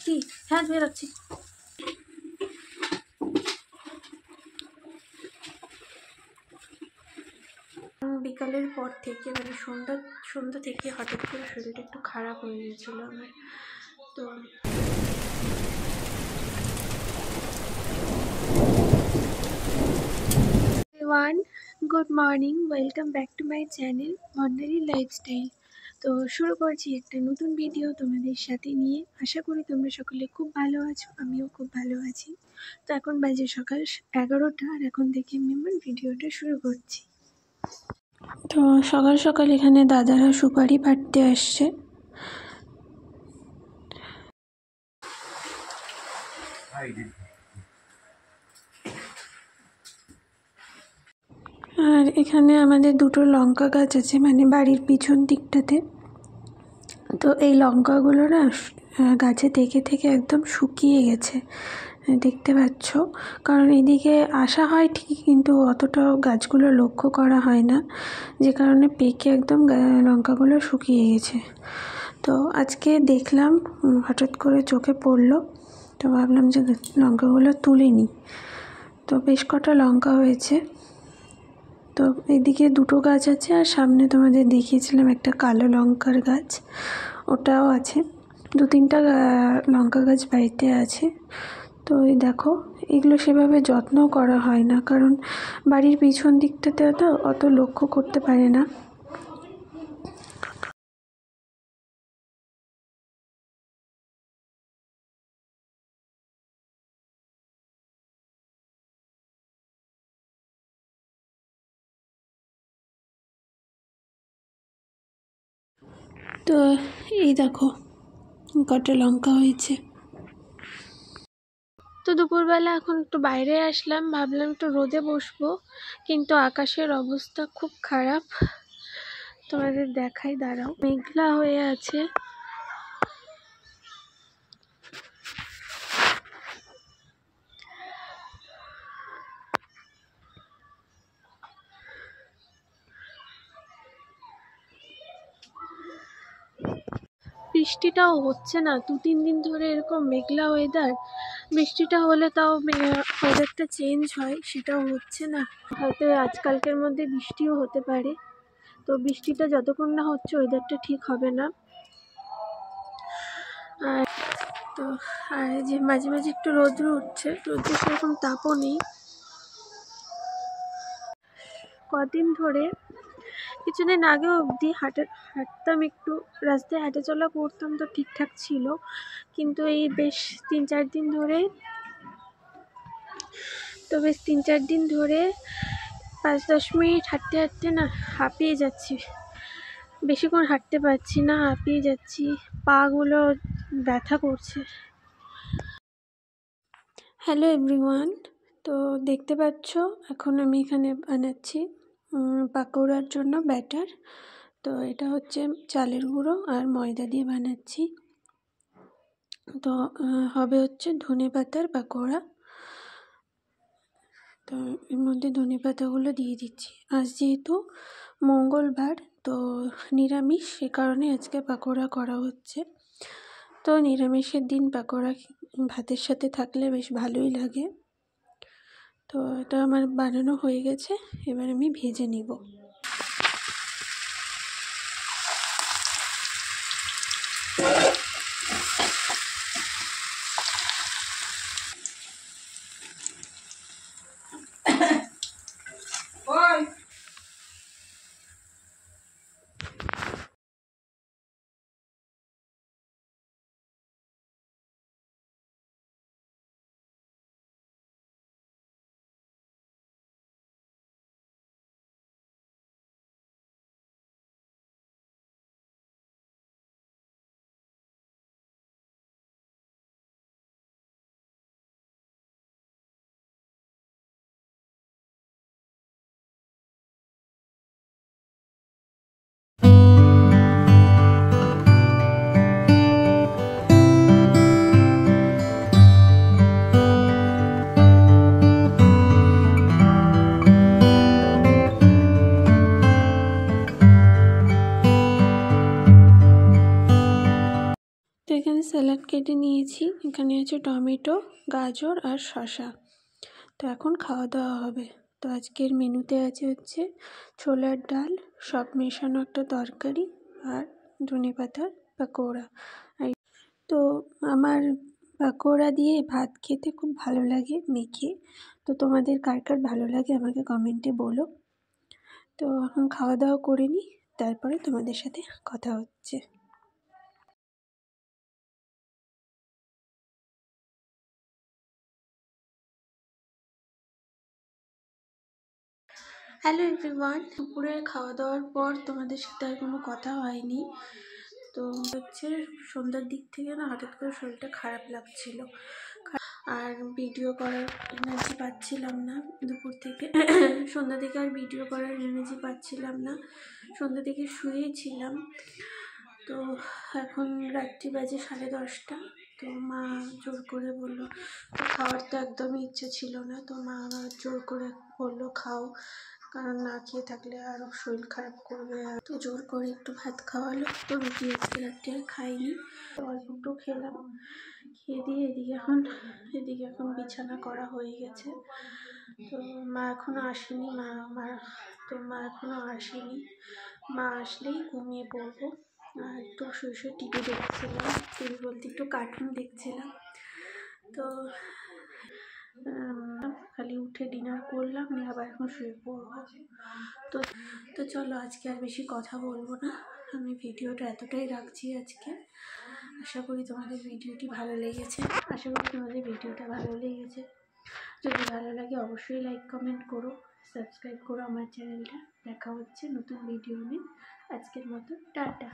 কি হ্যাঁ ধুয়ে রাখছি। বিকালের পর থেকে মানে সন্ধ্যা থেকে হঠাৎ করে শরীরটা একটু খারাপ হয়ে গিয়েছিল আমার। তো everyone, good morning, welcome back to my channel ordinary lifestyle. তো শুরু করছি একটা নতুন ভিডিও তোমাদের সাথে নিয়ে। আশা করি তোমরা সকলে খুব ভালো আছো, আমিও খুব ভালো আছি। তো এখন বাজে সকাল 11টা, আর এখন থেকে আমি আমার ভিডিওটা শুরু করছি। তো সকাল সকাল এখানে দাদারা সুপারি পাড়তে আসছে। আর এখানে আমাদের দুটো লঙ্কা গাছ আছে, মানে বাড়ির পিছন দিকটাতে। তো এই লঙ্কাগুলো না গাছে থেকে থেকে একদম শুকিয়ে গেছে, দেখতে পাচ্ছ। কারণ এদিকে আসা হয় ঠিকই, কিন্তু অতটা গাছগুলো লক্ষ্য করা হয় না, যে কারণে পেকে একদম লঙ্কাগুলো শুকিয়ে গেছে। তো আজকে দেখলাম, হঠাৎ করে চোখে পড়লো, তো ভাবলাম যে লঙ্কাগুলো তুলে নিই। তো বেশ কটা লঙ্কা হয়েছে। তো এদিকে দুটো গাছ আছে, আর সামনে তোমাদের দেখিয়েছিলাম একটা কালো লঙ্কার গাছ, ওটাও আছে। 2-3টা লঙ্কা গাছ বাড়িতে আছে। তো এই দেখো, এগুলো সেভাবে যত্নও করা হয় না, কারণ বাড়ির পিছন দিকটাতে তো অত লক্ষ্য করতে পারে না। তো এই দেখো কটা লঙ্কা হয়েছে। তো দুপুরবেলা এখন একটু বাইরে আসলাম, ভাবলাম একটু রোদে বসবো, কিন্তু আকাশের অবস্থা খুব খারাপ। তোমাদের দেখাই, দাঁড়াও, মেঘলা হয়ে আছে। বৃষ্টিটাও হচ্ছে না, 2-3 দিন ধরে এরকম মেঘলা ওয়েদার। বৃষ্টিটা হলে তাও ওয়েদারটা চেঞ্জ হয়, সেটাও হচ্ছে না। হয়তো আজকালকের মধ্যে বৃষ্টিও হতে পারে। তো বৃষ্টিটা যতক্ষণ না হচ্ছে ওয়েদারটা ঠিক হবে না। আর তো আর যে মাঝে মাঝে একটু রোদ্র উঠছে, রোদ্রে সেরকম তাপও নেই। কদিন ধরে, কিছুদিন আগেও অবধি হাঁটতাম, একটু রাস্তায় হাঁটাচলা করতাম, তো ঠিকঠাক ছিল। কিন্তু এই বেশ 3-4 দিন ধরে 5-10 মিনিট হাঁটতে হাঁটতে না হাঁপিয়ে যাচ্ছি। বেশিক্ষণ হাঁটতে পারছি না, হাঁপিয়ে যাচ্ছি, পাগুলো ব্যথা করছে। হ্যালো এভরিওয়ান, তো দেখতে পাচ্ছ এখন আমি এখানে বানাচ্ছি পাকোড়ার জন্য ব্যাটার। তো এটা হচ্ছে চালের গুঁড়ো আর ময়দা দিয়ে বানাচ্ছি। তো হবে হচ্ছে ধনেপাতার পাকোড়া। তো এর মধ্যে ধনেপাতাগুলো দিয়ে দিচ্ছি। আজ যেহেতু মঙ্গলবার, তো নিরামিষ, সে কারণে আজকে পাকোড়া করা হচ্ছে। তো নিরামিষের দিন পাকোড়া ভাতের সাথে থাকলে বেশ ভালোই লাগে। তো এটা আমার বানানো হয়ে গেছে, এবার আমি ভেজে নিব। স্যালাড কেটে নিয়েছি। এখানে আছে টমেটো, গাজর আর শসা। তো এখন খাওয়া দাওয়া হবে। তো আজকের মেনুতে হচ্ছে ছোলার ডাল, সব মেশানো একটা তরকারি আর ধনেপাতার পকোড়া। তো আমার পকোড়া দিয়ে ভাত খেতে খুব ভালো লাগে মেখে। তো তোমাদের কার কার ভালো লাগে আমাকে কমেন্টে বলো। তো এখন খাওয়া দাওয়া করে নিই, তারপরে তোমাদের সাথে কথা হচ্ছে। হ্যালো এভরিওয়ান, দুপুরে খাওয়া দাওয়ার পর তোমাদের সাথে আর কোনো কথা হয়নি। তো হচ্ছে সন্ধ্যার দিক থেকে না হঠাৎ করে শরীরটা খারাপ লাগছিল, আর ভিডিও করার এনার্জি পাচ্ছিলাম না দুপুর থেকে। সন্ধ্যা থেকে আর ভিডিও করার এনার্জি পাচ্ছিলাম না, সন্ধ্যা থেকে শুয়েছিলাম। তো এখন রাত্রি বাজে 10:30। তো মা জোর করে বললো, খাওয়ার তো একদমই ইচ্ছে ছিল না, তো মা আবার জোর করে বললো খাও, কারণ না খেয়ে থাকলে আরও শরীর খারাপ করবে। আর তো জোর করে একটু ভাত খাওয়ালো। তো রুটি আজকে রাত্রে আর খাইনি, অল্প একটু খেলাম। খেয়ে দিয়ে এদিকে এখন বিছানা করা হয়ে গেছে। তো মা এখনো আসেনি, মা এখনো আসেনি। মা আসলেই ঘুমিয়ে পড়বো। আর একটু শুয়ে টিভি দেখছিলাম, টিভি বলতে একটু কার্টুন দেখছিলাম। তো খালি উঠে ডিনার করলাম, নিয়ে আবার এখন শুয়ে পড়বো। তো চলো, আজকে আর বেশি কথা বলবো না, আমি ভিডিওটা এতটাই রাখছি আজকে। আশা করি তোমাদের ভিডিওটা ভালো লেগেছে। যদি ভালো লাগে অবশ্যই লাইক কমেন্ট করো, সাবস্ক্রাইব করো আমার চ্যানেলটা। দেখা হচ্ছে নতুন ভিডিও নিয়ে। আজকের মতো টাটা।